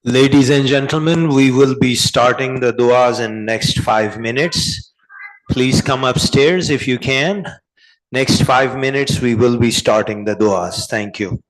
Ladies and gentlemen, we will be starting the du'as in next 5 minutes. Please come upstairs if you can. Next 5 minutes, we will be starting the du'as. Thank you.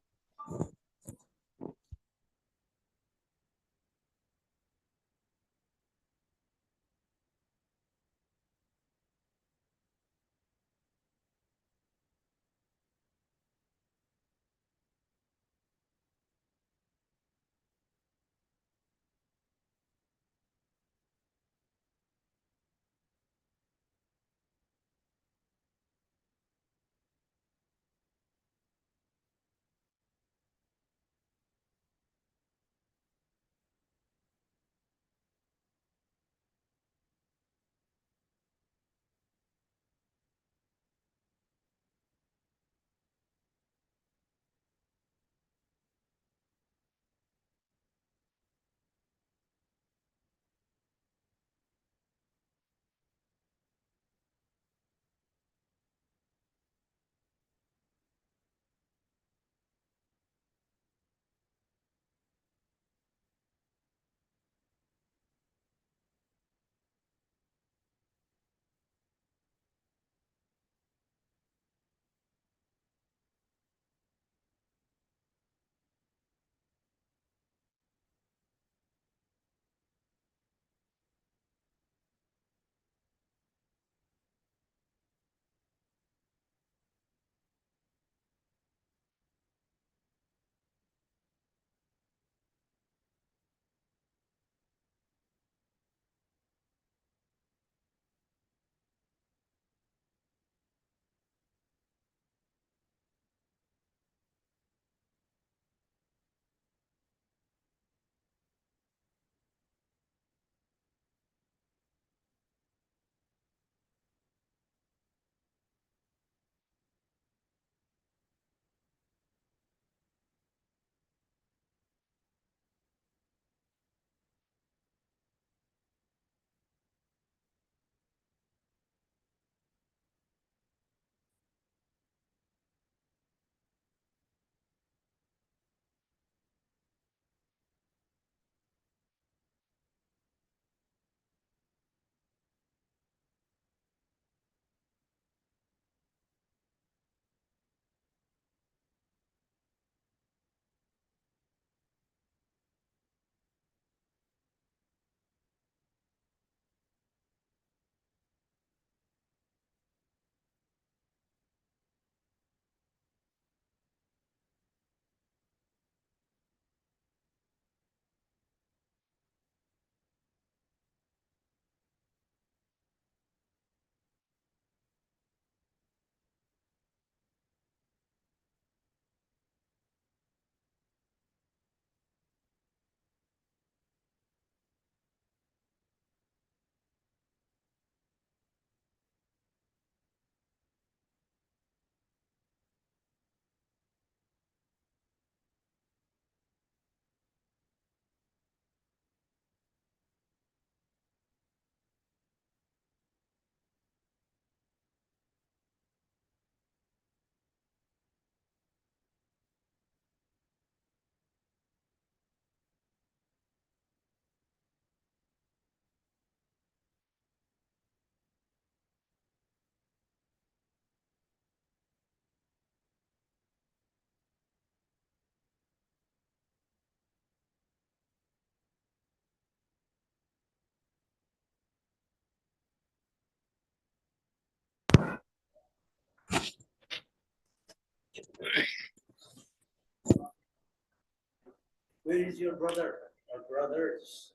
Where is your brother or brothers?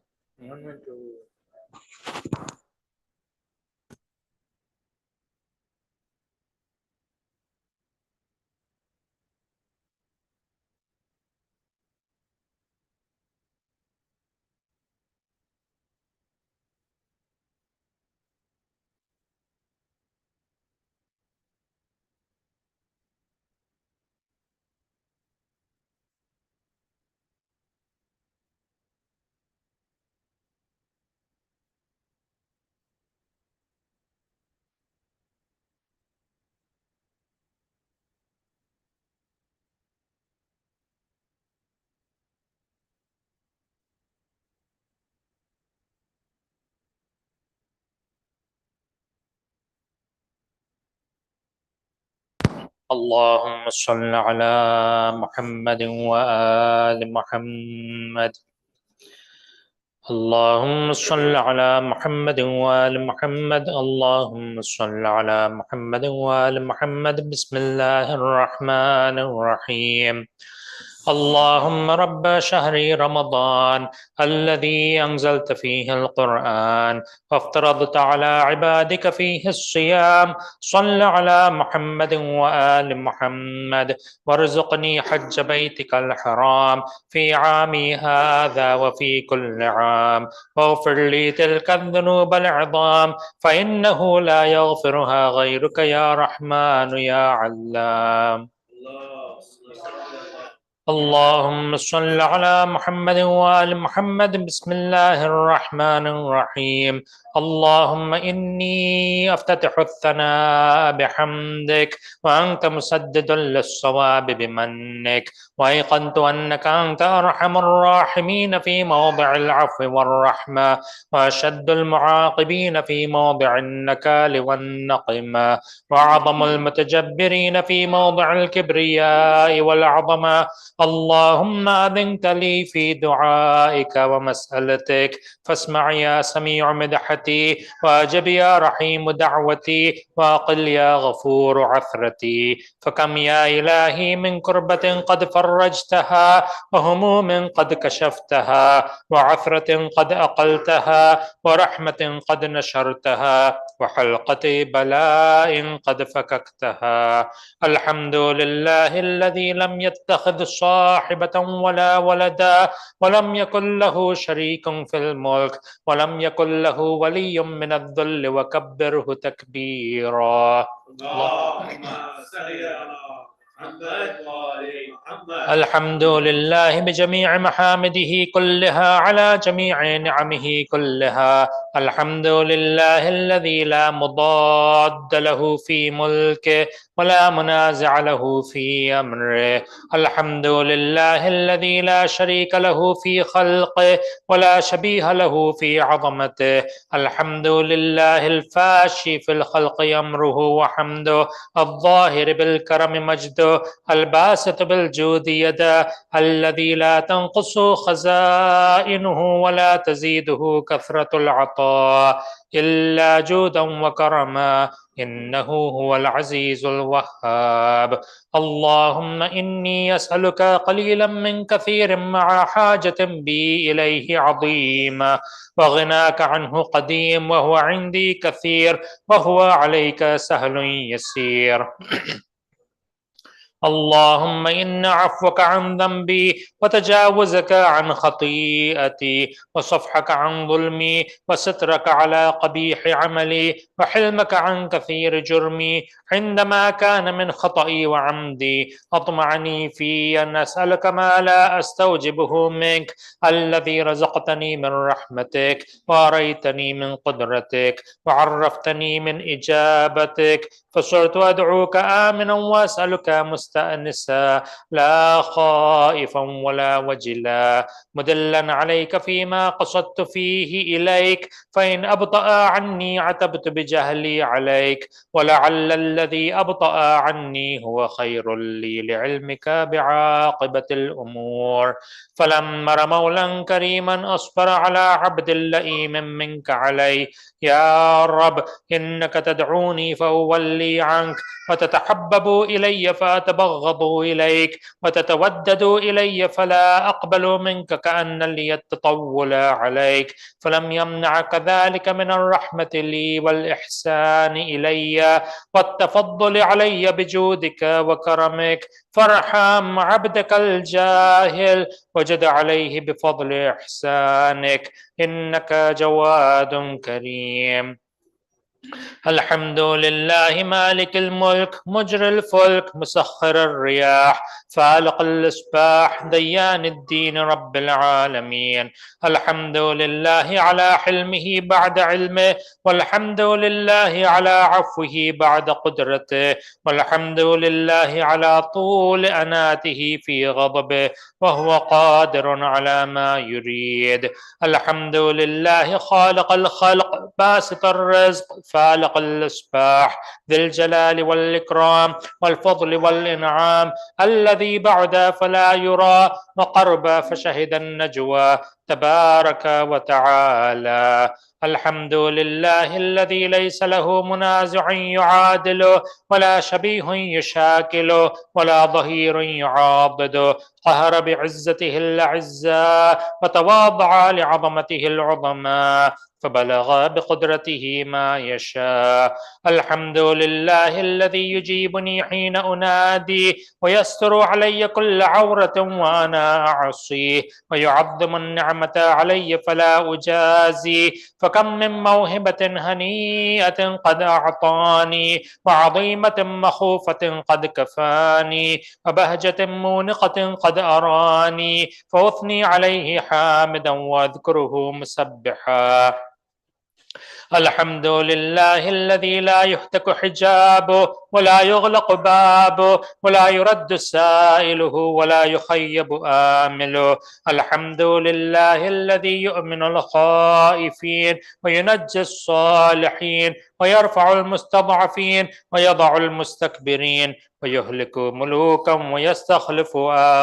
اللهم صل على محمد وآل محمد. اللهم صل على محمد وآل محمد. اللهم صل على محمد وآل محمد. بسم الله الرحمن الرحيم. اللهم رب شهر رمضان الذي أنزلت فيه القرآن وافترضت على عبادك فيه الصيام، صل على محمد وآل محمد وارزقني حج بيتك الحرام في عامي هذا وفي كل عام، واغفر لي تلك الذنوب العظام فإنه لا يغفرها غيرك يا رحمن يا علام. اللهم صل على محمد وآل محمد. بسم الله الرحمن الرحيم. اللهم إني أفتتح الثناء بحمدك وأنت مسدد للصواب بمنك، وأيقنت أنك أنت أرحم الراحمين في موضع العفو والرحمة، وأشد المعاقبين في موضع النكال والنقمة، وأعظم المتجبرين في موضع الكبرياء والعظمة. اللهم أذنت لي في دعائك ومسألتك، فاسمع يا سميع مدحتي، وأجب يا رحيم دعوتي، وأقل يا غفور عثرتي. فكم يا إلهي من كربة قد فرجتها، وهموم قد كشفتها، وعثرة قد أقلتها، ورحمة قد نشرتها، وحلقة بلاء قد فككتها. الحمد لله الذي لم يتخذ صاحبة ولا ولدا، ولم يكن له شريك في الملك، ولم يكن له ولي من الذل، وكبره تكبيرا. اللهم صل على محمد وآل محمد. الحمد لله بجميع محامده كلها على جميع نعمه كلها. الحمد لله الذي لا مضاد له في ملكه ولا منازع له في أمره. الحمد لله الذي لا شريك له في خلقه ولا شبيه له في عظمته. الحمد لله الفاشي في الخلق أمره وحمده، الظاهر بالكرم مجده، الباسط بالجود يده، الذي لا تنقص خزائنه ولا تزيده كثرة العطاء إلا جودا وكرما، إنه هو العزيز الوهاب. اللهم إني أسألك قليلا من كثير مع حاجة بي إليه عظيمة، وغناك عنه قديم وهو عندي كثير، وهو عليك سهل يسير. اللهم إن عفوك عن ذنبي، وتجاوزك عن خطيئتي، وصفحك عن ظلمي، وسترك على قبيح عملي، وحلمك عن كثير جرمي، عندما كان من خطئي وعمدي، أطمعني في أن أسألك ما لا أستوجبه منك، الذي رزقتني من رحمتك، وأريتني من قدرتك، وعرفتني من إجابتك، فصرت أدعوك آمنا وأسألك مستأنسا، لا خائفا ولا وجلا، مدلا عليك فيما قصدت فيه إليك، فإن أبطأ عني عتبت بجهلي عليك، ولعل الذي أبطأ عني هو خير لي لعلمك بعاقبة الأمور. فلما مولا كريما أصبر على عبد لئيم منك علي، يا رب إنك تدعوني فأولي عنك، وتتحبب إلي فأتبغض إليك، وتتودد إلي فلا أقبل منك، كأن لي التطول عليك، فلم يمنعك ذلك من الرحمة لي والإحسان إلي والتفضل علي بجودك وكرمك، فارحم عبدك الجاهل وجد عليه بفضل إحسانك، إنك جواد كريم. الحمد لله مالك الملك مجري الفلك مسخر الرياح فالق الإصباح ديان الدين رب العالمين. الحمد لله على حلمه بعد علمه، والحمد لله على عفوه بعد قدرته، والحمد لله على طول أناته في غضبه، وهو قادر على ما يريد. الحمد لله خالق الخلق باسط الرزق فالق الإصباح ذي الجلال والإكرام والفضل والإنعام الذي بعد فلا يرى وقرب فشهد النجوى تبارك وتعالى. الحمد لله الذي ليس له منازع يعادله ولا شبيه يشاكله ولا ظهير يعاضده، قهر بعزته الأعزاء وتواضع لعظمته العظماء فبلغ بقدرته ما يشاء. الحمد لله الذي يجيبني حين أنادي ويستر علي كل عورة وأنا أعصيه ويعظم النعمة علي فلا أجازي، فكم من موهبة هنيئة قد أعطاني وعظيمة مخوفة قد كفاني وبهجة مونقة قد أراني، فأثني عليه حامدا وأذكره مسبحا. الحمد لله الذي لا يهتك حجابه ولا يغلق بابه ولا يرد سائله ولا يخيب آمله. الحمد لله الذي يؤمن الخائفين وينجي الصالحين ويرفع المستضعفين ويضع المستكبرين ويهلك ملوكا ويستخلف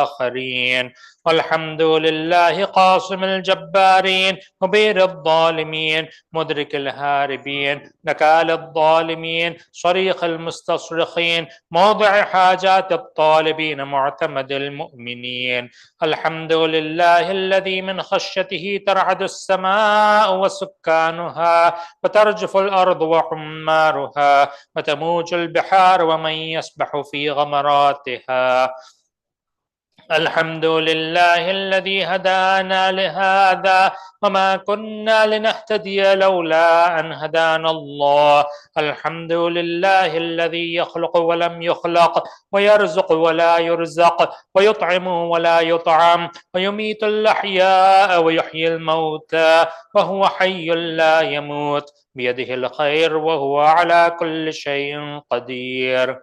آخرين. والحمد لله قاصم الجبارين مبير الظالمين مدرك الهاربين نكال الظالمين صريخ المستصرخين موضع حاجات الطالبين معتمد المؤمنين. الحمد لله الذي من خشيته ترعد السماء وسكانها وترجف الأرض وعمارها وتموج البحار ومن يسبح في غمراتها. الحمد لله الذي هدانا لهذا وما كنا لنهتدي لولا أن هدانا الله. الحمد لله الذي يخلق ولم يخلق ويرزق ولا يرزق ويطعم ولا يطعم ويميت الأحياء ويحيي الموتى وهو حي لا يموت بيده الخير وهو على كل شيء قدير.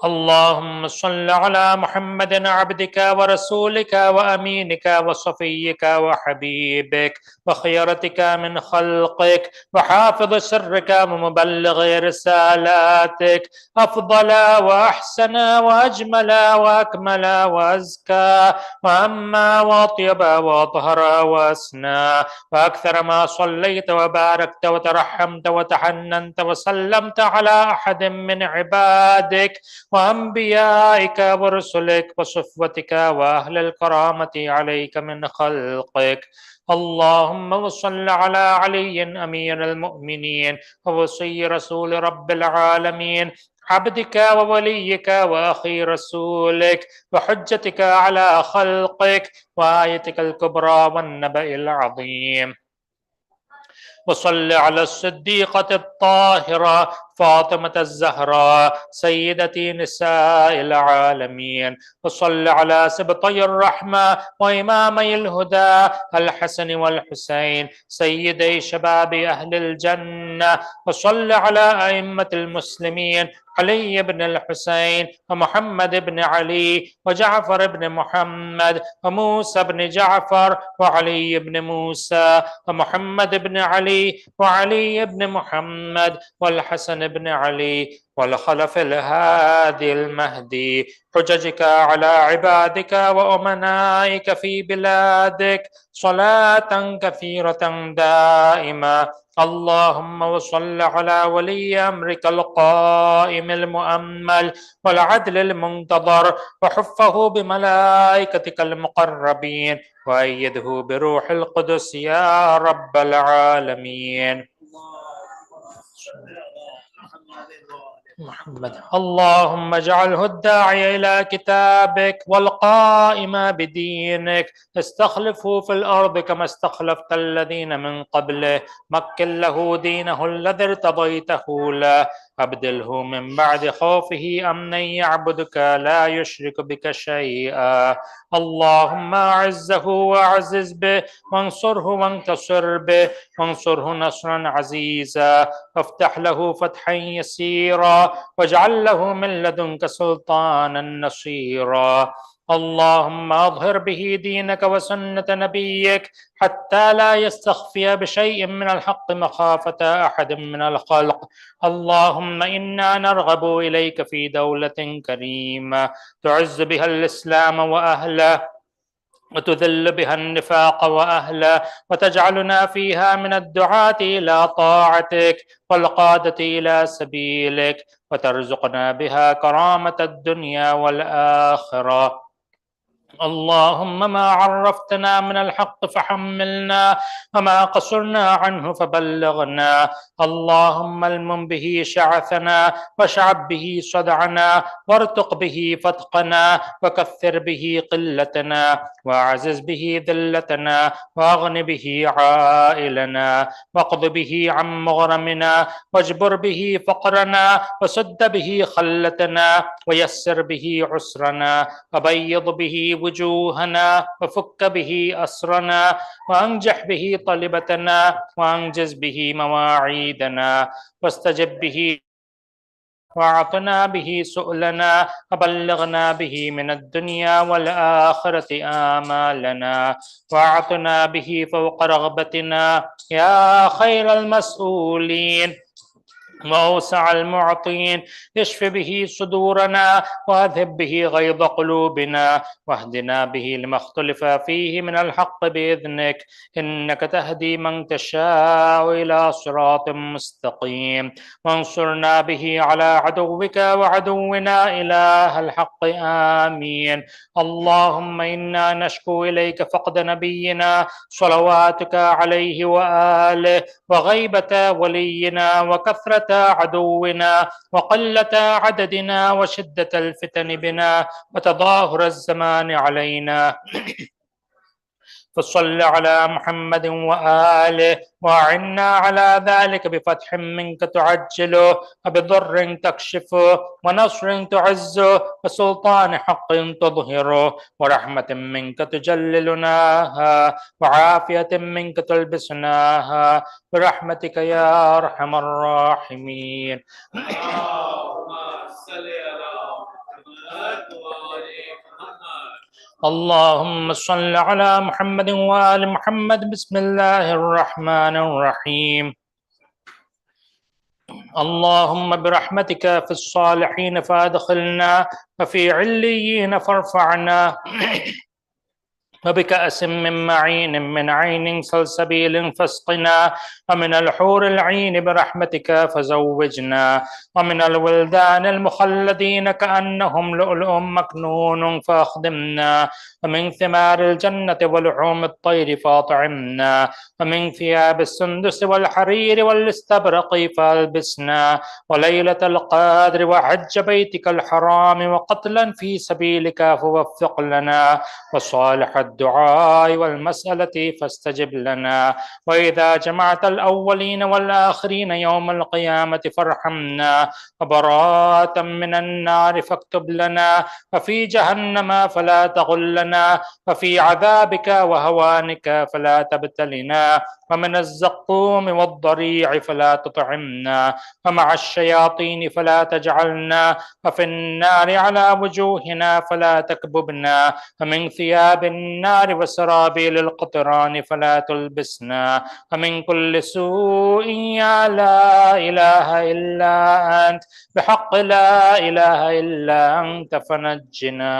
اللهم صل على محمد عبدك ورسولك وأمينك وصفيك وحبيبك وخيرتك من خلقك وحافظ سرك ومبلغ رسالاتك، أفضل وأحسن وأجمل وأكمل وأزكى وأما وأطيب وأطهر وأسنى، وأكثر ما صليت وباركت وترحمت وتحننت وسلمت على أحد من عبادك وأنبيائك ورسلك وصفوتك وأهل الكرامة عليك من خلقك. اللهم صل على علي أمير المؤمنين ووصي رسول رب العالمين عبدك ووليك وأخي رسولك وحجتك على خلقك وآيتك الكبرى والنبأ العظيم. وصل على الصديقة الطاهرة فاطمة الزهراء سيدة نساء العالمين، وصل على سبطي الرحمة وإمامي الهدى الحسن والحسين سيدي شباب أهل الجنة، وصل على أئمة المسلمين علي بن الحسين ومحمد بن علي وجعفر بن محمد وموسى بن جعفر وعلي بن موسى ومحمد بن علي وعلي بن محمد والحسن بن علي والخلف الهادي المهدي، حججك على عبادك وأمنائك في بلادك صلاة كثيرة دائمة. اللهم وصل على ولي أمرك القائم المؤمل والعدل المنتظر وحفه بملائكتك المقربين وأيده بروح القدس يا رب العالمين. محمد. اللهم اجعله الداعي إلى كتابك والقائم بدينك، استخلفه في الأرض كما استخلفت الذين من قبله، مكن له دينه الذي ارتضيته له، أبدله من بعد خوفه أمنا يعبدك لا يشرك بك شيئا. اللهم أعزه وأعزز به وانصره وانتصر به وانصره نصرا عزيزا، وافتح له فتحا يسيرا واجعل له من لدنك سلطانا نصيرا. اللهم أظهر به دينك وسنة نبيك حتى لا يستخفي بشيء من الحق مخافة أحد من الخلق. اللهم إنا نرغب إليك في دولة كريمة تعز بها الإسلام وأهله وتذل بها النفاق وأهله، وتجعلنا فيها من الدعاة إلى طاعتك والقادة إلى سبيلك، وترزقنا بها كرامة الدنيا والآخرة. اللهم ما عرفتنا من الحق فحملنا، وما قصرنا عنه فبلغنا. اللهم المم به شعثنا، واشعب به صدعنا، وارتق به فتقنا، وكثر به قلتنا، واعزز به ذلتنا، واغن به عائلنا، واقض به عن مغرمنا، واجبر به فقرنا، وسد به خلتنا، ويسر به عسرنا، وبيض به وجوهنا، وفك به أسرنا، وأنجح به طلبتنا، وأنجز به مواعيدنا، واستجب به، وأعطنا به سؤلنا، وبلغنا به من الدنيا والآخرة آمالنا، وأعطنا به فوق رغبتنا يا خير المسؤولين وأوسع المعطين. اشف به صدورنا، واذهب به غيظ قلوبنا، واهدنا به لما اختلف فيه من الحق بإذنك، إنك تهدي من تشاء إلى صراط مستقيم. وانصرنا به على عدوك وعدونا إله الحق آمين. اللهم إنا نشكو إليك فقد نبينا صلواتك عليه وآله، وغيبة ولينا، وكثرة عدونا، وقلة عددنا، وشدة الفتن بنا، وتظاهر الزمان علينا. فصل على محمد وآله، وأعنا على ذلك بفتح منك تعجله، وبضر تكشفه، ونصر تعزه، وسلطان حق تظهره، ورحمة منك تجللناها، وعافية منك تلبسناها، برحمتك يا أرحم الراحمين. اللهم صل على محمد وآل محمد. اللهم صل على محمد وآل محمد. بسم الله الرحمن الرحيم. اللهم برحمتك في الصالحين فادخلنا، وفي عليين فارفعنا، وبكأس من معين من عين سلسبيل فاسقنا، ومن الحور العين برحمتك فزوجنا، ومن الولدان المخلدين كأنهم لؤلؤ مكنون فأخدمنا، ومن ثمار الجنة ولحوم الطير فأطعمنا، ومن ثياب السندس والحرير والاستبرق فألبسنا، وليلة القدر وحج بيتك الحرام وقتلا في سبيلك فوفق لنا، وصالح الدعاء والمسألة فاستجب لنا، وإذا جمعت الأولين والآخرين يوم القيامة فارحمنا، وبراءة من النار فاكتب لنا، وفي جهنم فلا تغلنا، وفي عذابك وهوانك فلا تبتلنا، ومن الزقوم والضريع فلا تطعمنا، ومع الشياطين فلا تجعلنا، وفي النار على وجوهنا فلا تكببنا، ومن ثياب النار وسرابيل القطران فلا تلبسنا، ومن كل سوء يا لا إله إلا أنت، بحق لا إله إلا أنت فنجنا.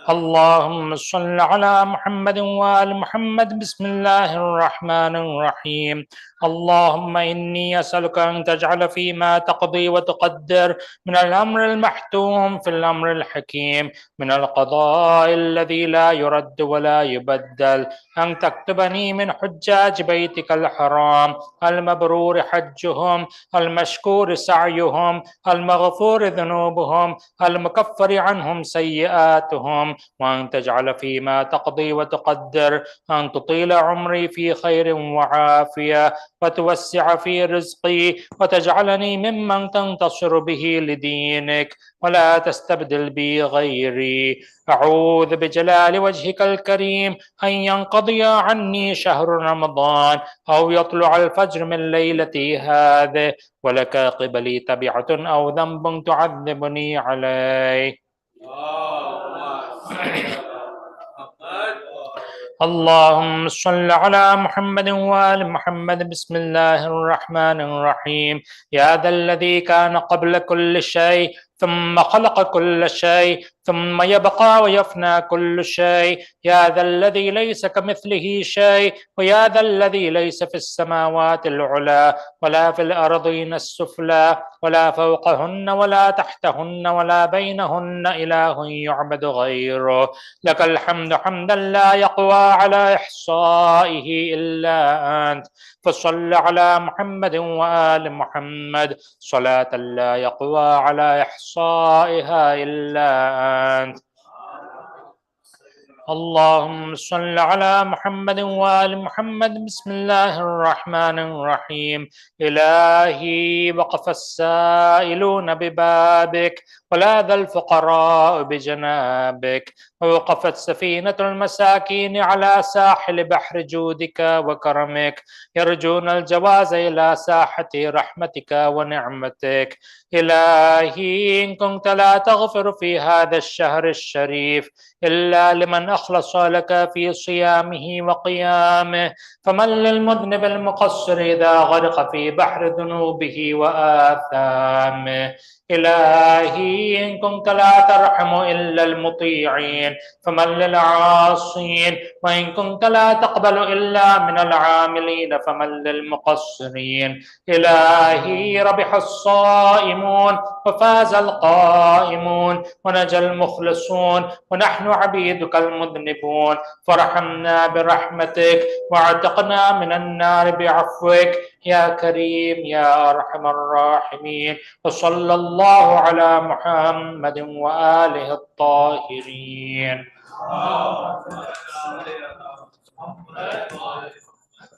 اللهم صل على محمد وآل محمد. بسم الله الرحمن الرحيم. اللهم إني أسألك أن تجعل فيما تقضي وتقدر من الأمر المحتوم في الأمر الحكيم، من القضاء الذي لا يرد ولا يبدل، أن تكتبني من حجاج بيتك الحرام المبرور حجهم، المشكور سعيهم، المغفور ذنوبهم، المكفر عنهم سيئاتهم، وأن تجعل فيما تقضي وتقدر أن تطيل عمري في خير وعافية، وتوسع في رزقي، وتجعلني ممن تنتصر به لدينك، ولا تستبدل بي غيري. أعوذ بجلال وجهك الكريم أن ينقضي يمضي عني شهر رمضان أو يطلع الفجر من ليلتي هذه ولك قبلي تبعة أو ذنب تعذبني عليه. اللهم صل على محمد وآل محمد. بسم الله الرحمن الرحيم. يا ذا الذي كان قبل كل شيء ثم خلق كل شيء ثم يبقى ويفنى كل شيء. يا ذا الذي ليس كمثله شيء ويا ذا الذي ليس في السماوات العلى ولا في الأرضين السفلى ولا فوقهن ولا تحتهن ولا بينهن إله يعبد غيره. لك الحمد حمدا لا يقوى على إحصائه إلا أنت. فصل على محمد وآل محمد صلاة لا يقوى على إحصائها إلا أنت. اللهم صل على محمد وآل محمد. بسم الله الرحمن الرحيم. إلهي وقف السائلون ببابك ولاذ الفقراء بجنابك ووقفت سفينة المساكين على ساحل بحر جودك وكرمك يرجون الجواز إلى ساحة رحمتك ونعمتك. إلهي إن كنت لا تغفر في هذا الشهر الشريف إلا لمن أخلص لك في صيامه وقيامه فمن للمذنب المقصر إذا غرق في بحر ذنوبه وآثامه. إلهي إن كنت لا ترحم إلا المطيعين فمن للعاصين وإن كنت لا تقبل إلا من العاملين فمن للمقصرين. إلهي ربح الصائمون وفاز القائمون ونجى المخلصون ونحن عبيدك المذنبون فارحمنا برحمتك واعتقنا من النار بعفوك يا كريم يا أرحم الراحمين. وصلى الله على محمد وآله الطاهرين.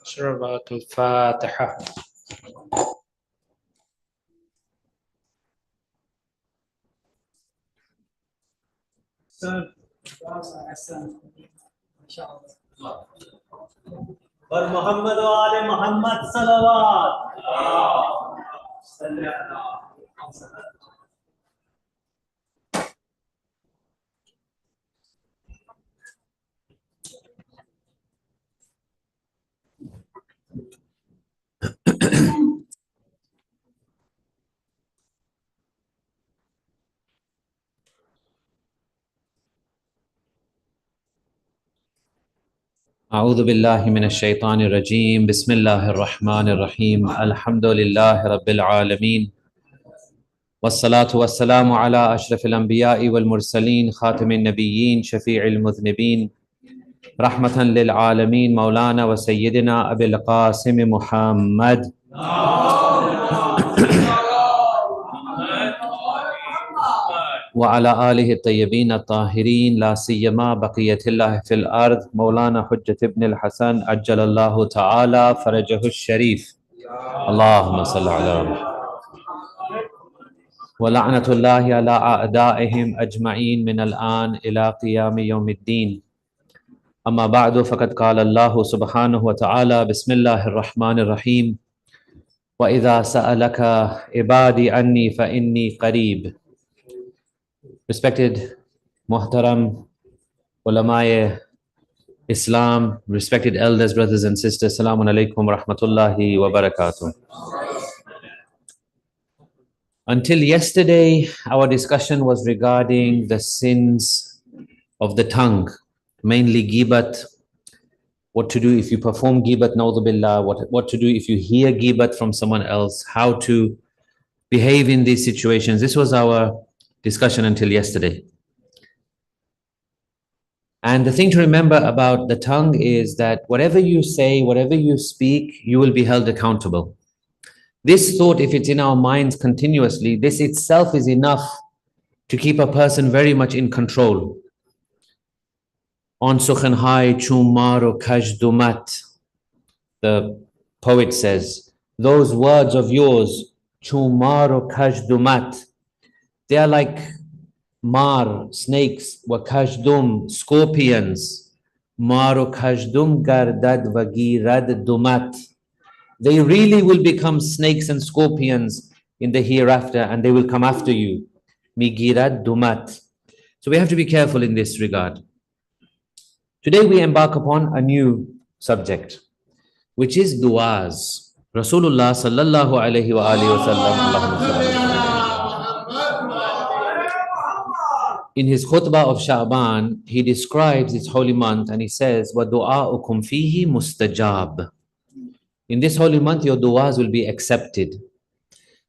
سورة الفاتحة. और मोहम्मद वाले Mohammad सलवात। أعوذ بالله من الشيطان الرجيم. بسم الله الرحمن الرحيم. الحمد لله رب العالمين والصلاة والسلام على أشرف الأنبياء والمرسلين خاتم النبيين شفيع المذنبين رحمة للعالمين مولانا وسيدنا أبي القاسم محمد وعلى آله الطيبين الطاهرين لا سيما بقية الله في الأرض مولانا حجة ابن الحسن عجل الله تعالى فرجه الشريف. اللهم صل على محمد. ولعنة الله على أعدائهم أجمعين من الآن إلى قيام يوم الدين. أما بعد فقد قال الله سبحانه وتعالى بسم الله الرحمن الرحيم وإذا سألك عبادي عني فإني قريب. Respected Muhtaram Ulama-e Islam, respected elders, brothers and sisters, Assalamu alaikum wa rahmatullahi wa barakatuh. Until yesterday, our discussion was regarding the sins of the tongue, mainly ghibat, what to do if you perform ghibat, na'udhu billah, what to do if you hear ghibat from someone else, how to behave in these situations. This was our discussion until yesterday. And the thing to remember about the tongue is that whatever you say, whatever you speak, you will be held accountable. This thought, if it's in our minds continuously, this itself is enough to keep a person very much in control. On sukhanhai chumaro kajdumat, the poet says, those words of yours, chumaro kajdumat, they are like mar, snakes, wa kajdum, scorpions, Maro kajdum gardad vagirad dumat. They really will become snakes and scorpions in the hereafter, and they will come after you. Migirad dumat. So we have to be careful in this regard. Today we embark upon a new subject, which is du'as. Rasulullah sallallahu alayhi wa alihi wa sallam, Allahumma salli ala in his khutbah of Sha'ban, he describes this holy month and he says, وَدُعَاءُكُمْ فِيهِ مُسْتَجَابٌ. In this holy month, your du'as will be accepted.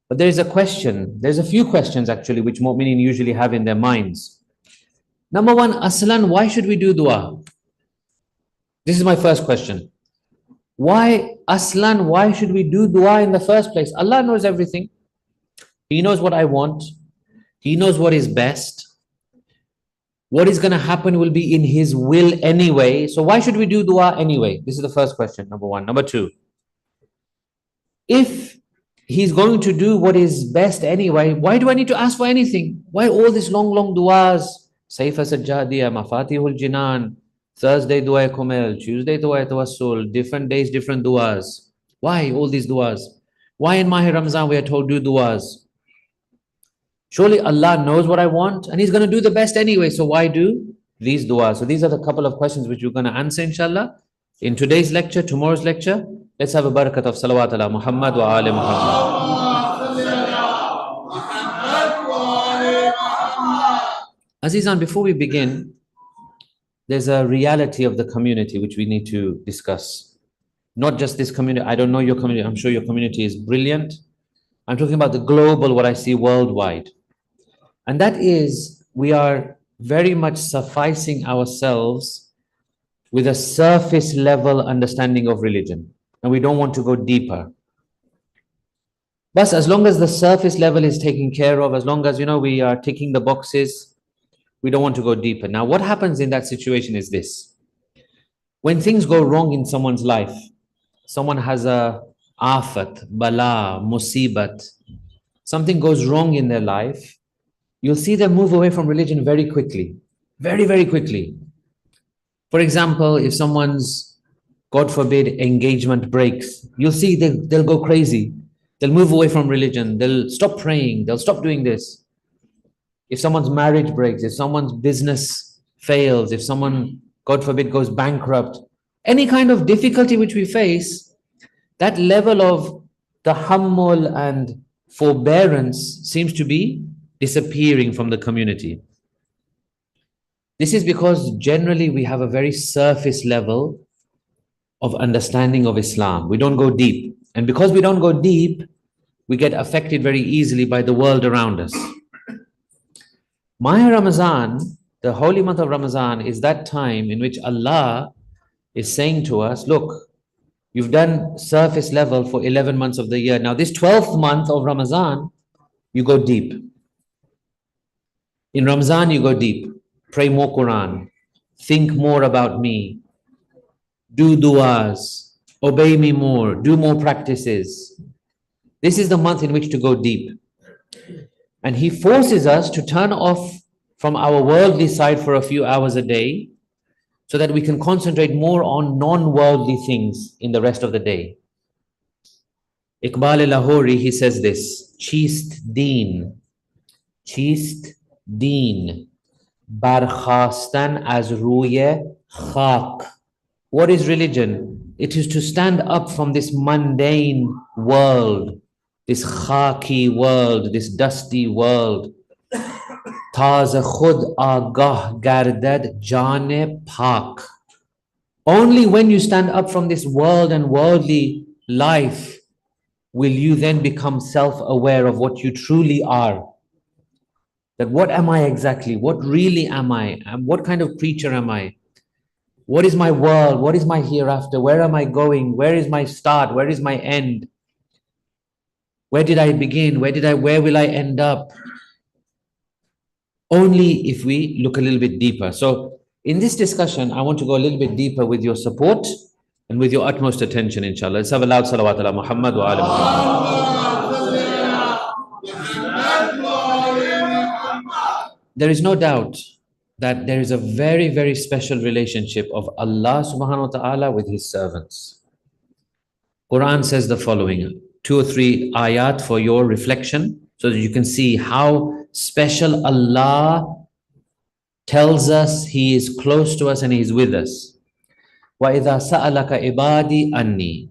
But there is a question, there's a few questions actually, which mu'minin usually have in their minds. Number one, aslan, why should we do dua? This is my first question. Why, aslan, why should we do dua in the first place? Allah knows everything. He knows what I want. He knows what is best. What is going to happen will be in His will anyway. So why should we do dua anyway? This is the first question, number one. Number two, if He's going to do what is best anyway, why do I need to ask for anything? Why all these long duas? Saifa Sajjadiya, Mafatihul Jinan, Thursday Dua Kumel, Tuesday Dua Tawassul, different days, different duas. Why all these duas? Why in Mahi Ramzan we are told do duas? Surely Allah knows what I want and He's going to do the best anyway. So why do these du'as? So these are the couple of questions which we're going to answer inshallah in today's lecture, tomorrow's lecture. Let's have a barakat of salawat ala Muhammad wa ali Muhammad. Azizan, before we begin, there's a reality of the community which we need to discuss. Not just this community. I don't know your community. I'm sure your community is brilliant. I'm talking about the global, what I see worldwide. And that is, we are very much sufficing ourselves with a surface level understanding of religion. And we don't want to go deeper. But as long as the surface level is taken care of, as long as, we are ticking the boxes, we don't want to go deeper. Now, what happens in that situation is this. When things go wrong in someone's life, someone has a afat, bala, musibat, something goes wrong in their life, you'll see them move away from religion very quickly, very, very quickly. For example, if someone's, God forbid, engagement breaks, you'll see they'll go crazy. They'll move away from religion. They'll stop praying. They'll stop doing this. If someone's marriage breaks, if someone's business fails, if someone, God forbid, goes bankrupt, any kind of difficulty which we face, that level of tahammul and forbearance seems to be disappearing from the community. This is because generally we have a very surface level of understanding of Islam. We don't go deep. And because we don't go deep, we get affected very easily by the world around us. Mahi Ramazan, the holy month of Ramazan, is that time in which Allah is saying to us, look, you've done surface level for 11 months of the year. Now this 12th month of Ramadan, you go deep. In Ramazan, you go deep. Pray more Quran. Think more about me. Do du'as. Obey me more. Do more practices. This is the month in which to go deep. And He forces us to turn off from our worldly side for a few hours a day so that we can concentrate more on non-worldly things in the rest of the day. Iqbal-e-Lahori, he says this, Chist deen, barkhastan az ruye khak. What is religion? It is to stand up from this mundane world, this khaki world, this dusty world. Taze khud agah gardad jane pak. Only when you stand up from this world and worldly life will you then become self-aware of what you truly are. That what am I exactly? What really am I? What kind of creature am I? What is my world? What is my hereafter? Where am I going? Where is my start? Where is my end? Where did I begin? Where will I end up? Only if we look a little bit deeper. So in this discussion, I want to go a little bit deeper with your support and with your utmost attention, inshallah. Let's have a loud salawat ala Muhammad wa ala Muhammad. There is no doubt that there is a very, very special relationship of Allah subhanahu wa ta'ala with his servants. Quran says the following, 2 or 3 ayat for your reflection, so that you can see how special Allah tells us he is close to us and he is with us. وَإِذَا سَأَلَكَ عِبَادِي أَنِّي.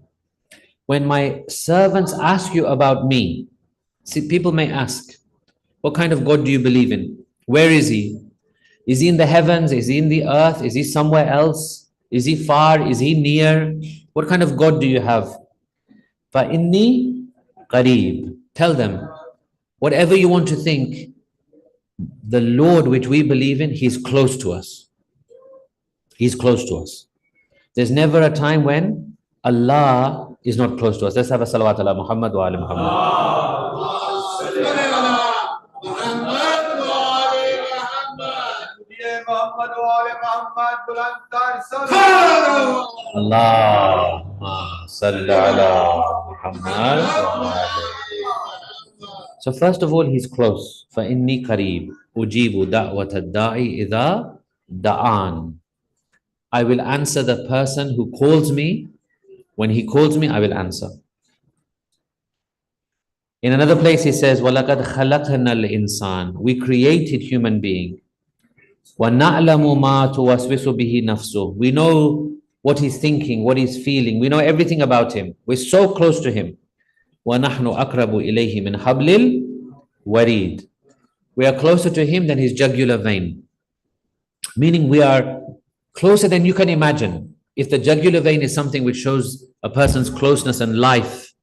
When my servants ask you about me, see, people may ask, what kind of God do you believe in? Where is he? Is he in the heavens? Is he in the earth? Is he somewhere else? Is he far? Is he near? What kind of God do you have? فَإِنِّي قَرِيب. Tell them, whatever you want to think, the Lord which we believe in, he's close to us. He's close to us. There's never a time when Allah is not close to us. Let's have a salawat ala Muhammad wa ala Muhammad. Allahumma salli ala Muhammad wa ala. So first of all, he's close. فَإِنِّي قَرِيب أُجِيبُ دَعْوَةَ الدَّاعِ إِذَا دَعَانِ. I will answer the person who calls me. When he calls me, I will answer. In another place, he says, وَلَقَدْ خَلَقْنَا الْإِنسَانِ. We created human being. وَنَعْلَمُ مَا تُوَسْوِسُ بِهِ نَفْسُهُ. We know what he's thinking, what he's feeling. We know everything about him. We're so close to him. وَنَحْنُ أَقْرَبُ إِلَيْهِ مِنْ حَبْلِ الْوَرِيدِ. We are closer to him than his jugular vein. Meaning we are closer than you can imagine. If the jugular vein is something which shows a person's closeness and life,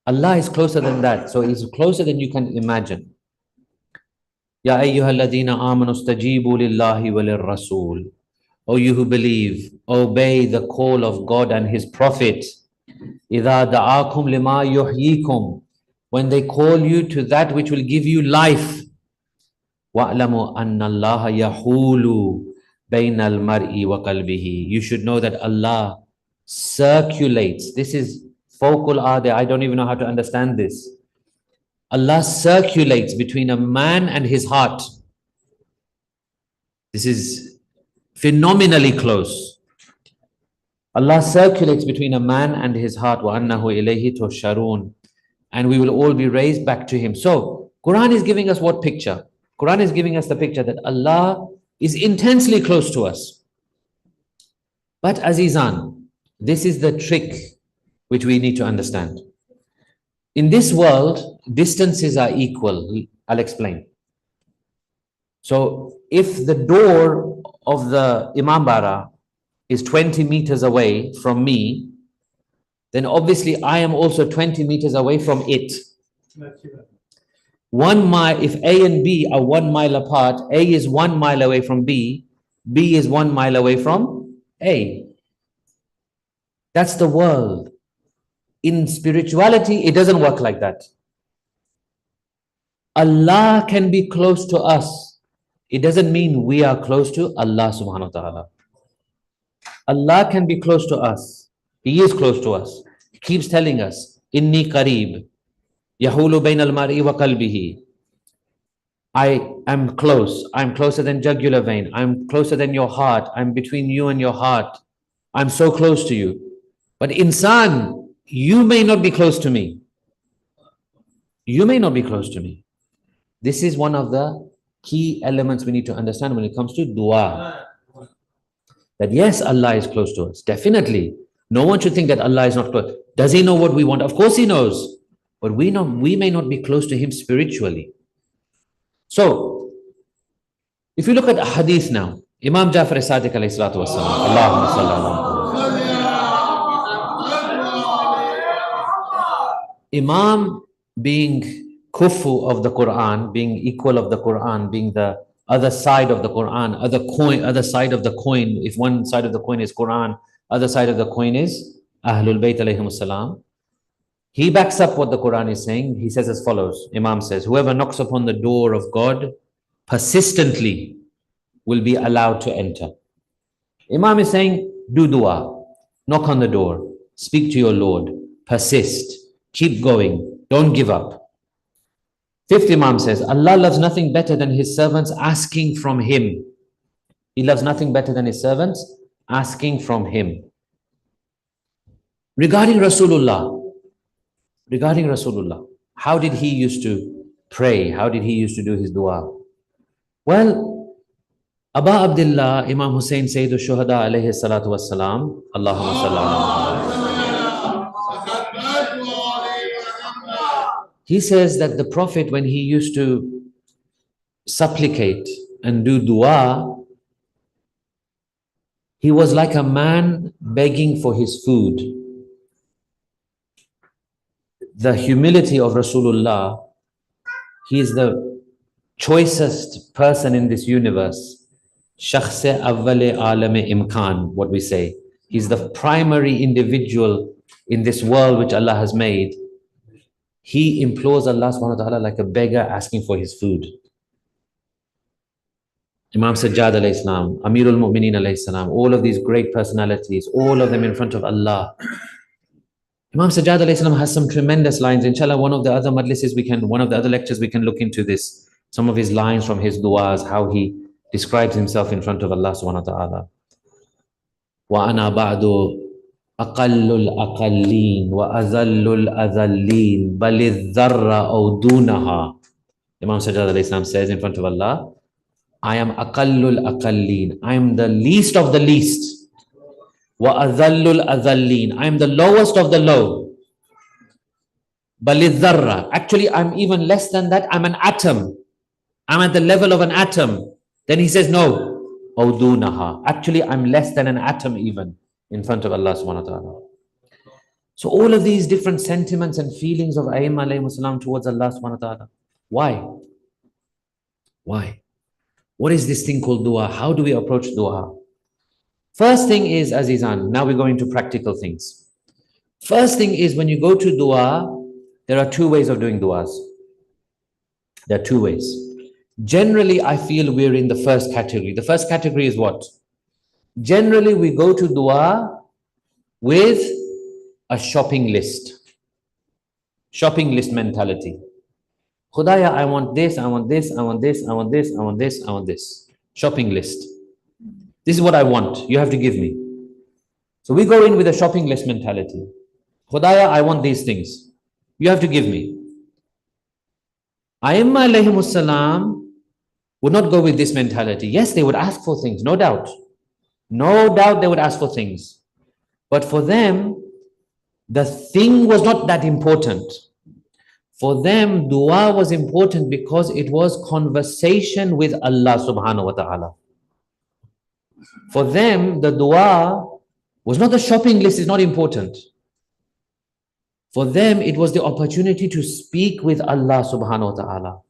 Allah is closer than that. So he's closer than you can imagine. Ya ayyuhalladhina amanu stajibu lillahi walirrasul. O you who believe, obey the call of God and his Prophet. إِذَا دَعَاكُمْ لِمَا يُحْيِيكُمْ. When they call you to that which will give you life. وَأْلَمُوا أَنَّ اللَّهَ يَحُولُ بَيْنَ الْمَرْءِ وَقَلْبِهِ. You should know that Allah circulates. This is focal ardh. I don't even know how to understand this. Allah circulates between a man and his heart. This is phenomenally close. Allah circulates between a man and his heart. وَأَنَّهُ إِلَيْهِ تُحْشَرُونَ. And we will all be raised back to him. So, Quran is giving us what picture? Quran is giving us the picture that Allah is intensely close to us. But Azizan, this is the trick which we need to understand. In this world, distances are equal. I'll explain. So, if the door of the Imambara is 20 meters away from me, then obviously I am also 20 meters away from it. 1 mile, if A and B are 1 mile apart, A is 1 mile away from B, B is 1 mile away from A. That's the world. In spirituality, it doesn't work like that. Allah can be close to us. It doesn't mean we are close to Allah subhanahu wa ta'ala. Allah can be close to us. He is close to us. He keeps telling us, Inni qareeb, yahulu bayn al-mar'i wa qalbihi. I am close. I'm closer than jugular vein. I'm closer than your heart. I'm between you and your heart. I'm so close to you. But insan, you may not be close to me. You may not be close to me. This is one of the key elements we need to understand when it comes to dua. That yes, Allah is close to us. Definitely. No one should think that Allah is not close. Does he know what we want? Of course he knows. But we may not be close to him spiritually. So, if you look at a hadith now, Imam Jafar Sadiq alayhi salatu wasalam, Allahumma salli ala Imam being kufu of the Quran, being equal of the Quran, being the other side of the Quran, other side of the coin. If one side of the coin is Quran, other side of the coin is Ahlul Bayt alayhim salam. He backs up what the Quran is saying. He says as follows. Imam says, whoever knocks upon the door of God persistently will be allowed to enter. Imam is saying, do dua, knock on the door, speak to your Lord, persist, keep going, don't give up. Fifth Imam says, Allah loves nothing better than his servants asking from him. He loves nothing better than his servants asking from him. Regarding Rasulullah, how did he used to pray? How did he used to do his dua? Well, Aba Abdullah, Imam Hussein Sayyid al-Shuhada alayhi salatu wassalam, Allahumma sallallahu. He says that the Prophet, when he used to supplicate and do dua, he was like a man begging for his food. The humility of Rasulullah, he is the choicest person in this universe. Shakhs-e awwal-e alam-e imkan, what we say. He's the primary individual in this world which Allah has made. He implores Allah subhanahu wa ta'ala like a beggar asking for his food. Imam Sajjad alayhi salam, Amirul Mu'mineen alayhi salam, all of these great personalities, all of them in front of Allah. Imam Sajjad alayhi salam has some tremendous lines. Inshallah, one of the other lectures we can look into this. Some of his lines from his du'as, how he describes himself in front of Allah subhanahu wa ta'ala. Wa ana ba'du aqallul aqallin wa azallul azallin balidh dharra aw dunaha. Imam Sajjad alayhi salam says in front of Allah, I am aqallul aqallin. I am the least of the least. Wa azallul azallin. I am the lowest of the low. Balidh dharra. Actually, I'm even less than that. I'm an atom. I'm at the level of an atom. Then he says, no. Aw dunaha. Actually, I'm less than an atom even in front of Allah subhanahu wa ta'ala. So all of these different sentiments and feelings of Ayyimah alayhi salam towards Allah subhanahu wa ta'ala. Why? Why? What is this thing called dua? How do we approach dua? First thing is, Azizan, now we're going to practical things. First thing is, when you go to dua, there are two ways of doing duas. There are two ways. Generally, I feel we're in the first category. The first category is what? Generally, we go to dua with a shopping list. Shopping list mentality. Khudaya, I want this, I want this, I want this, I want this, I want this, I want this. Shopping list. This is what I want. You have to give me. So we go in with a shopping list mentality. Khudaya, I want these things. You have to give me. Ayyimah alayhimus salam would not go with this mentality. Yes, they would ask for things, no doubt. No doubt they would ask for things. But for them, the thing was not that important. For them, dua was important because it was conversation with Allah subhanahu wa ta'ala. For them, the dua was not the shopping list, is not important. For them, it was the opportunity to speak with Allah subhanahu wa ta'ala.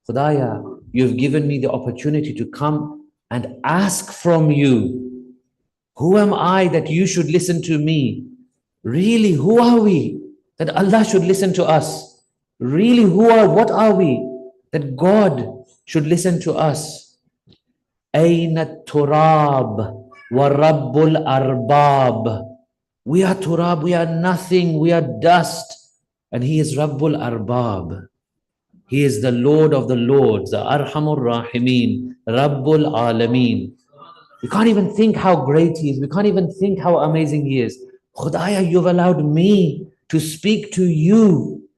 Khudaya, you've given me the opportunity to come and ask from you. Who am I that you should listen to me? Really, who are we that Allah should listen to us? Really, what are we that God should listen to us? Aina turab wa rabbul arbab. We are turab, we are nothing, we are dust. And He is Rabbul Arbab. He is the Lord of the Lords, the Arhamur Rahimeen, Rabbul Alameen. We can't even think how great He is. We can't even think how amazing He is. Khudaya, you've allowed me to speak to you.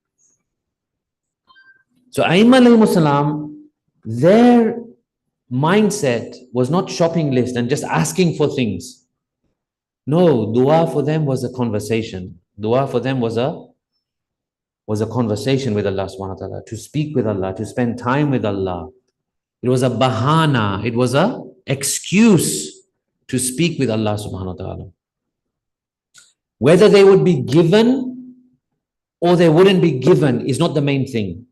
So Ayyimah alayhimus salam, their mindset was not shopping list and just asking for things. No, dua for them was a conversation. Dua for them was a conversation with Allah subhanahu wa ta'ala, to speak with Allah, to spend time with Allah. It was a bahana, it was a excuse to speak with Allah subhanahu wa ta'ala. Whether they would be given or they wouldn't be given is not the main thing.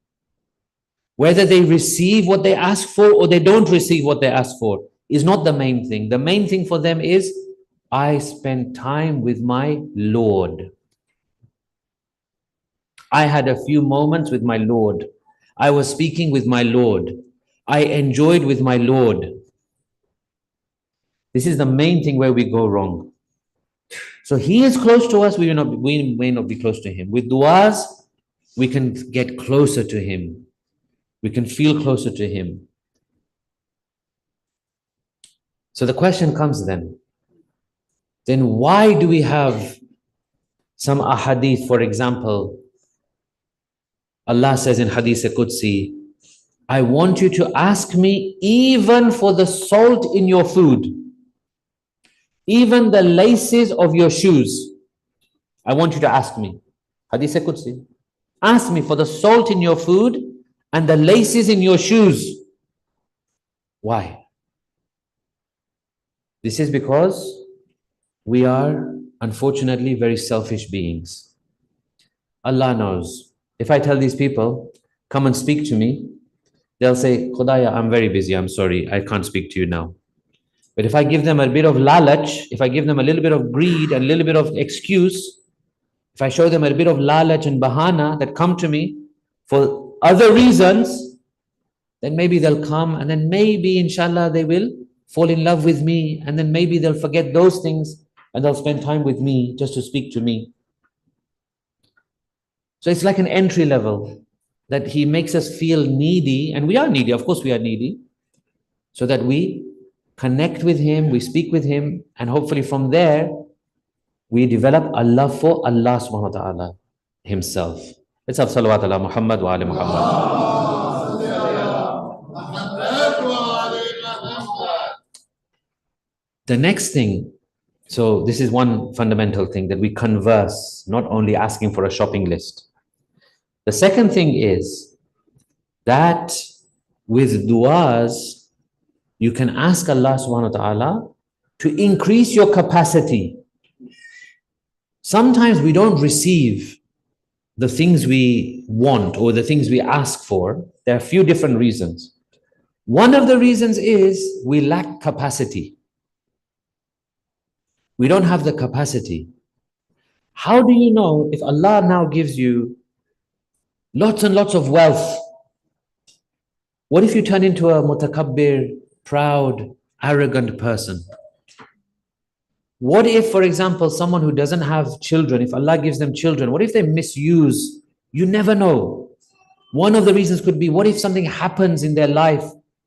Whether they receive what they ask for or they don't receive what they ask for is not the main thing. The main thing for them is, I spend time with my Lord. I had a few moments with my Lord. I was speaking with my Lord. I enjoyed with my Lord. This is the main thing where we go wrong. So He is close to us, we may not be close to Him. With du'as, we can get closer to Him. We can feel closer to Him. So the question comes then why do we have some ahadith? For example, Allah says in Hadith Qudsi, I want you to ask me even for the salt in your food, even the laces of your shoes. I want you to ask me. Hadith Qudsi. Ask me for the salt in your food and the laces in your shoes. Why? This is because we are unfortunately very selfish beings. Allah knows. If I tell these people, come and speak to me, they'll say, Khudaya, I'm very busy, I'm sorry, I can't speak to you now. But if I give them a bit of lalach, if I give them a little bit of greed and a little bit of excuse, if I show them a bit of lalach and bahana that come to me for other reasons, then maybe they'll come, and then maybe inshallah they will fall in love with me, and then maybe they'll forget those things and they'll spend time with me just to speak to me. So it's like an entry level that he makes us feel needy, and we are needy, of course we are needy, so that we connect with him, we speak with him, and hopefully from there we develop a love for Allah subhanahu wa ta'ala himself. Let's have salawat ala Muhammad wa ala Muhammad. The next thing, so this is one fundamental thing, that we converse, not only asking for a shopping list. The second thing is that with du'as, you can ask Allah subhanahu wa ta'ala to increase your capacity. Sometimes we don't receive the things we want or the things we ask for. There are a few different reasons. One of the reasons is we lack capacity. We don't have the capacity. How do you know if Allah now gives you lots and lots of wealth? What if you turn into a mutakabbir, proud, arrogant person? What if, for example, someone who doesn't have children, if Allah gives them children, what if they misuse? You never know. One of the reasons could be, what if something happens in their life?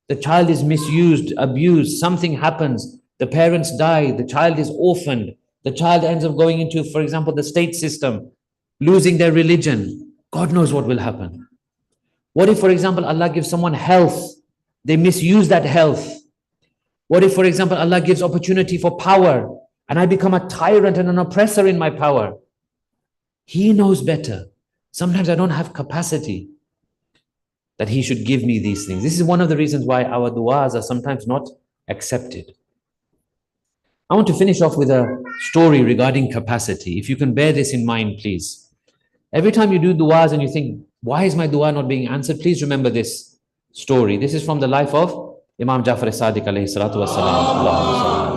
The child is misused, abused, something happens, the parents die, the child is orphaned, the child ends up going into, for example, the state system, losing their religion. God knows what will happen. What if, for example, Allah gives someone health, they misuse that health? What if, for example, Allah gives opportunity for power, and I become a tyrant and an oppressor in my power? He knows better. Sometimes I don't have capacity that He should give me these things. This is one of the reasons why our du'as are sometimes not accepted. I want to finish off with a story regarding capacity. If you can bear this in mind, please. Every time you do du'as and you think, why is my du'a not being answered? Please remember this story. This is from the life of Imam Jafar as-Sadiq alayhi salatu wasalam.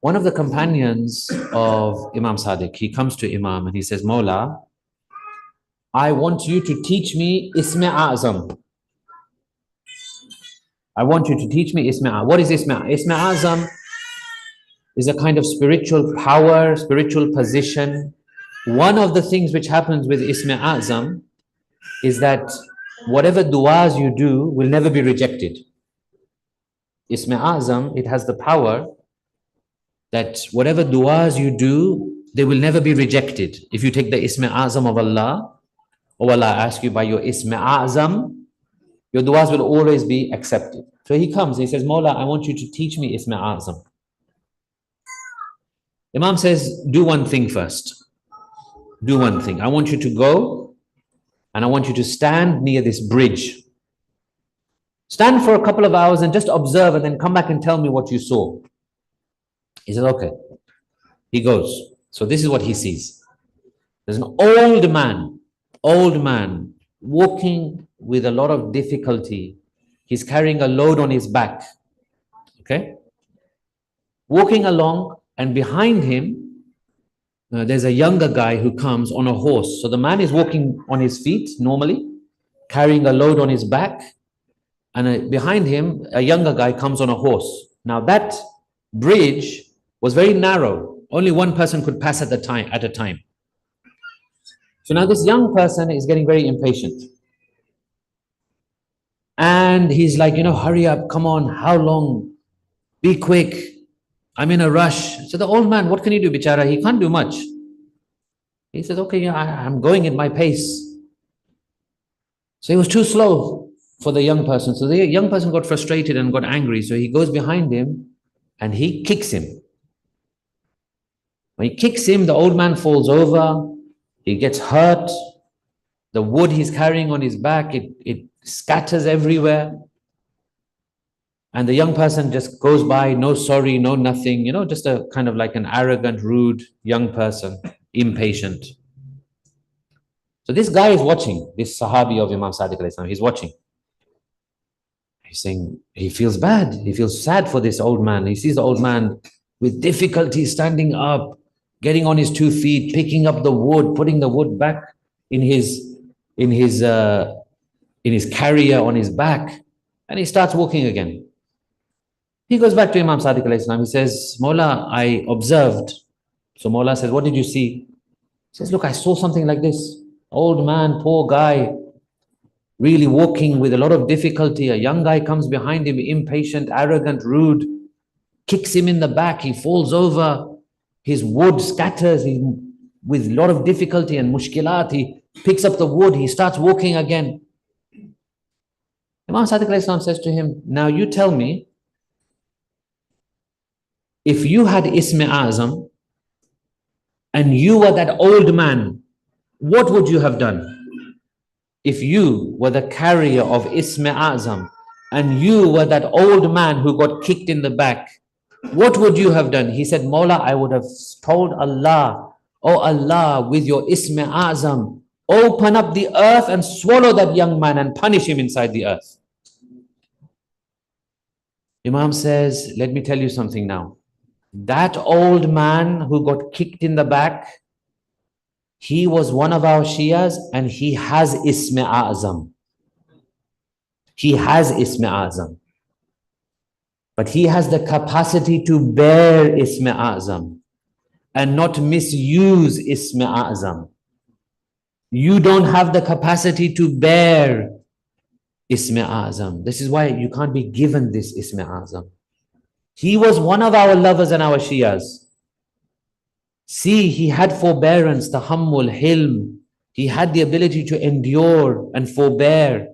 One of the companions of Imam Sadiq, he comes to Imam and he says, Mawla, I want you to teach me Ismi Azam. I want you to teach me Ismi Azam. What is Ismi Azam? Ismi Azam is a kind of spiritual power, spiritual position. One of the things which happens with Ismi Azam is that whatever du'as you do will never be rejected. Ismi Azam, it has the power that whatever du'as you do, they will never be rejected. If you take the Ismi Azam of Allah, or Allah asks you by your Ismi Azam, your du'as will always be accepted. So he comes and he says, Mawla, I want you to teach me Ismi Azam. Imam says, do one thing first. Do one thing. I want you to go and I want you to stand near this bridge. Stand for a couple of hours and just observe and then come back and tell me what you saw. He says, okay. He goes. So this is what he sees. There's an old man, walking with a lot of difficulty. He's carrying a load on his back. Okay? Walking along, and behind him, there's a younger guy who comes on a horse. So the man is walking on his feet normally, carrying a load on his back, and behind him, a younger guy comes on a horse. Now that bridge was very narrow. Only one person could pass at a time. So now this young person is getting very impatient. And he's like, hurry up, come on, how long? Be quick, I'm in a rush. So the old man, what can he do, bichara? He can't do much. He says, okay, I'm going at my pace. So he was too slow for the young person. So the young person got frustrated and got angry. So he goes behind him and he kicks him. When he kicks him, the old man falls over. He gets hurt. The wood he's carrying on his back, it scatters everywhere. And the young person just goes by, no sorry, no nothing, just a kind of like an arrogant, rude young person, impatient. So this guy is watching, this Sahabi of Imam Sadiq alayhi salam, he's watching. He's saying, he feels bad, he feels sad for this old man. He sees the old man with difficulty standing up, getting on his 2 feet, picking up the wood, putting the wood back in his carrier on his back, and he starts walking again. He goes back to Imam Sadiq alayhi salam. He says, Mawla, I observed. So Mawla says, what did you see? He says, look, I saw something like this. Old man, poor guy, really walking with a lot of difficulty. A young guy comes behind him, impatient, arrogant, rude, kicks him in the back. He falls over. His wood scatters with a lot of difficulty and mushkilat. He picks up the wood. He starts walking again. Imam Sadiq alayhi salam says to him, now you tell me, if you had Ism-e Azam and you were that old man, what would you have done? If you were the carrier of Ism-e Azam and you were that old man who got kicked in the back, what would you have done? He said, Mawla, I would have told Allah, oh Allah, with your Ism-e Azam, open up the earth and swallow that young man and punish him inside the earth. Imam says, let me tell you something now. That old man who got kicked in the back, he was one of our Shias and he has Ism-e Azam. He has Ism-e Azam. But he has the capacity to bear Ism-e Azam and not misuse Ism-e Azam. You don't have the capacity to bear Ism-e Azam. This is why you can't be given this Ism-e Azam. He was one of our lovers and our Shias. See, he had forbearance, tahammul, hilm. He had the ability to endure and forbear.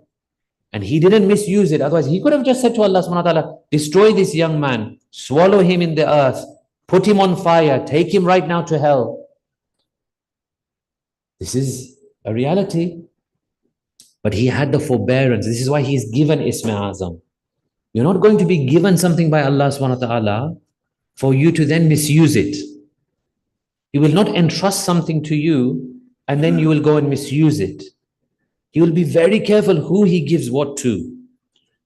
And he didn't misuse it. Otherwise, he could have just said to Allah subhanahu wa ta'ala, destroy this young man, swallow him in the earth, put him on fire, take him right now to hell. This is a reality. But he had the forbearance. This is why he's given Ism-e Azam. You're not going to be given something by Allah subhanahu wa ta'ala for you to then misuse it. He will not entrust something to you and then you will go and misuse it. He will be very careful who he gives what to.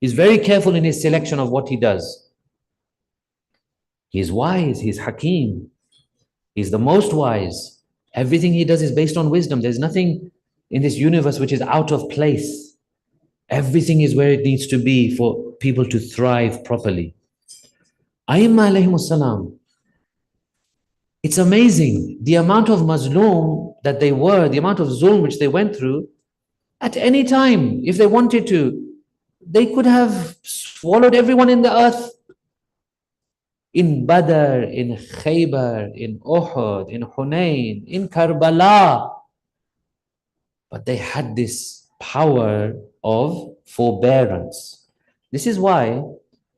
He's very careful in his selection of what he does. He's wise, he's Hakim. He's the most wise. Everything he does is based on wisdom. There's nothing in this universe which is out of place. Everything is where it needs to be for people to thrive properly. Aimma alayhimus salam. It's amazing the amount of mazloom that they were, the amount of zulm which they went through. At any time, if they wanted to, they could have swallowed everyone in the earth. In Badr, in Khaybar, in Uhud, in Hunayn, in Karbala. But they had this power of forbearance. This is why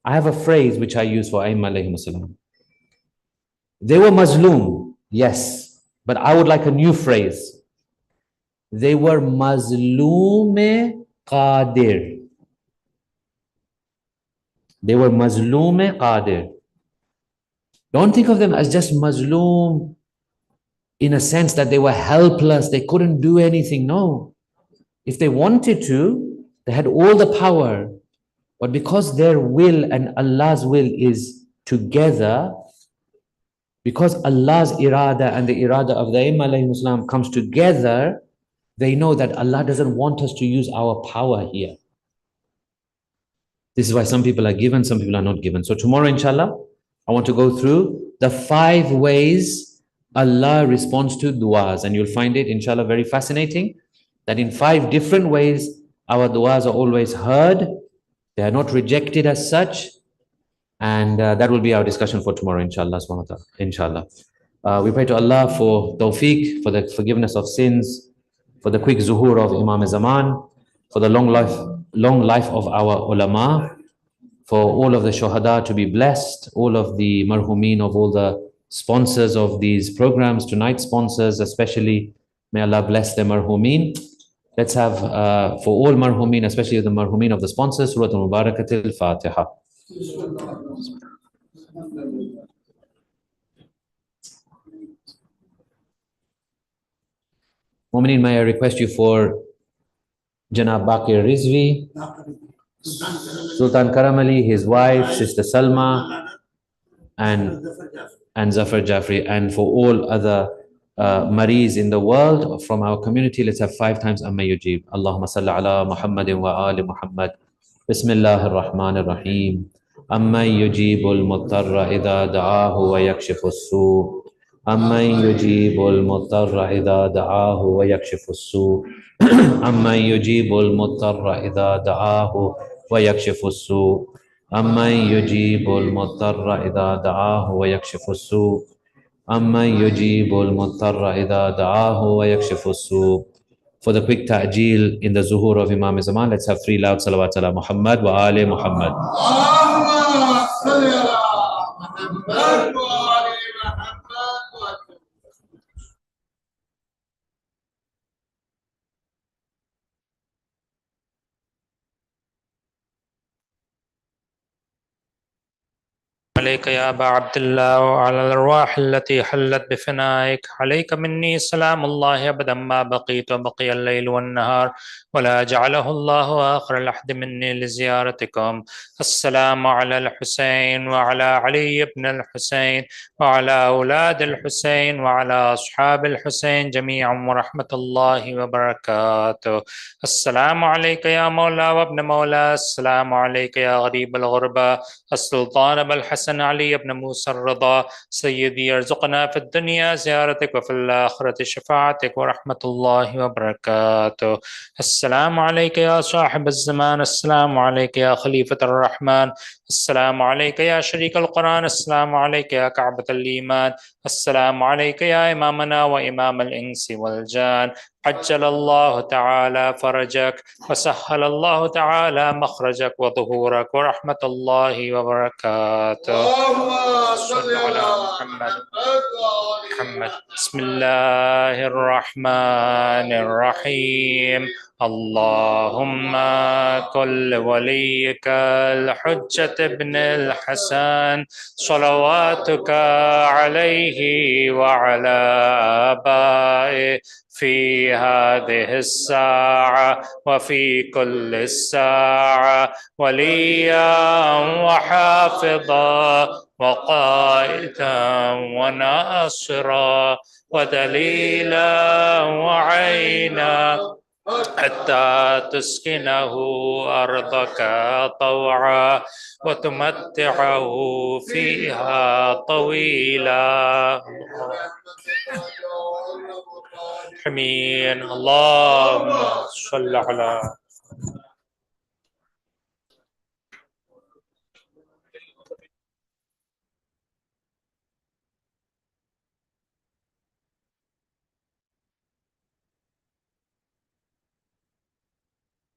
I have a phrase which I use for Aimma alayhimus salam. They were mazloom, yes, but I would like a new phrase. They were mazloom qadir. They were mazloom qadir. Don't think of them as just mazloom in a sense that they were helpless, they couldn't do anything. No. If they wanted to, they had all the power. But because their will and Allah's will is together, because Allah's irada and the irada of the Aimma alayhimus salam comes together, they know that Allah doesn't want us to use our power here. This is why some people are given, some people are not given. So tomorrow, inshallah, I want to go through the 5 ways Allah responds to du'as. And you'll find it, inshallah, very fascinating, that in 5 different ways, our du'as are always heard They are not rejected as such. And that will be our discussion for tomorrow, inshallah. Inshallah. We pray to Allah for tawfiq, for the forgiveness of sins, for the quick zuhur of Imam Zaman, for the long life of our ulama, for all of the shuhada to be blessed, all of the marhumin of all the sponsors of these programs, tonight sponsors especially, may Allah bless the marhumin. Let's have for all marhumin, especially the marhumin of the sponsors, Surah Al-Mubarakatil Fatiha. Mu'minin, may I request you for Janab Bakir Rizvi, Sultan Karamali, his wife, Sister Salma, and Zafar Jafri, and for all other Maris in the world from our community. Let's have 5 times Amma Yujib. Allahumma salli ala Muhammadin wa ali Muhammad. Bismillahir Rahmanir Rahim. Amma yujibul muttarra idha da'ahu wa yakshifu as-su'. Amma yujibul muttarra idha da'ahu wa yakshifu as-su'. Amma yujibul muttarra idha da'ahu wa yakshifu as-su'. Amma yujibul muttarra idha da'ahu wa yakshifu as-su'. Amma yujibul muttarra idha da'ahu wa yakshifu as-su'. For the quick ta'jeel in the zuhur of Imam Zaman, let's have 3 loud salawat ala Muhammad wa ali Muhammad. Allahumma salli ala Muhammad wa ali Muhammad. عليك يا أبا عبد الله وعلى الأرواح التي حلت بفنائك. عليك مني سلام الله أبدا ما بقيت وبقي الليل والنهار، ولا جعله الله آخر العهد مني لزيارتكم. السلام على الحسين وعلى علي بن الحسين وعلى أولاد الحسين وعلى أصحاب الحسين جميعا ورحمة الله وبركاته. السلام عليك يا مولا وابن مولا. السلام عليك يا غريب الغربة. السلطان أبا الحسن علي بن موسى الرضا. سيدي ارزقنا في الدنيا زيارتك وفي الآخرة شفاعتك ورحمة الله وبركاته. السلام عليك يا صاحب الزمان. السلام عليك يا خليفة الرحمن. السلام عليك يا شريك القرآن. السلام عليك يا كعبة الإيمان. السلام عليك يا إمامنا وإمام الإنس والجان. عجل الله تعالى فرجك وسهل الله تعالى مخرجك وظهورك ورحمة الله وبركاته. اللهم صل على محمد. بسم الله الرحمن الرحيم. اللهم كل وليك الحجة ابن الحسن صلواتك عليه وعلى آبائه في هذه الساعة وفي كل الساعة وليا وحافظا وقائدا وناصرا ودليلا وعينا حتى تسكنه أرضك طوعا وتمتعه فيها طويلا. حمين. اللهم صل على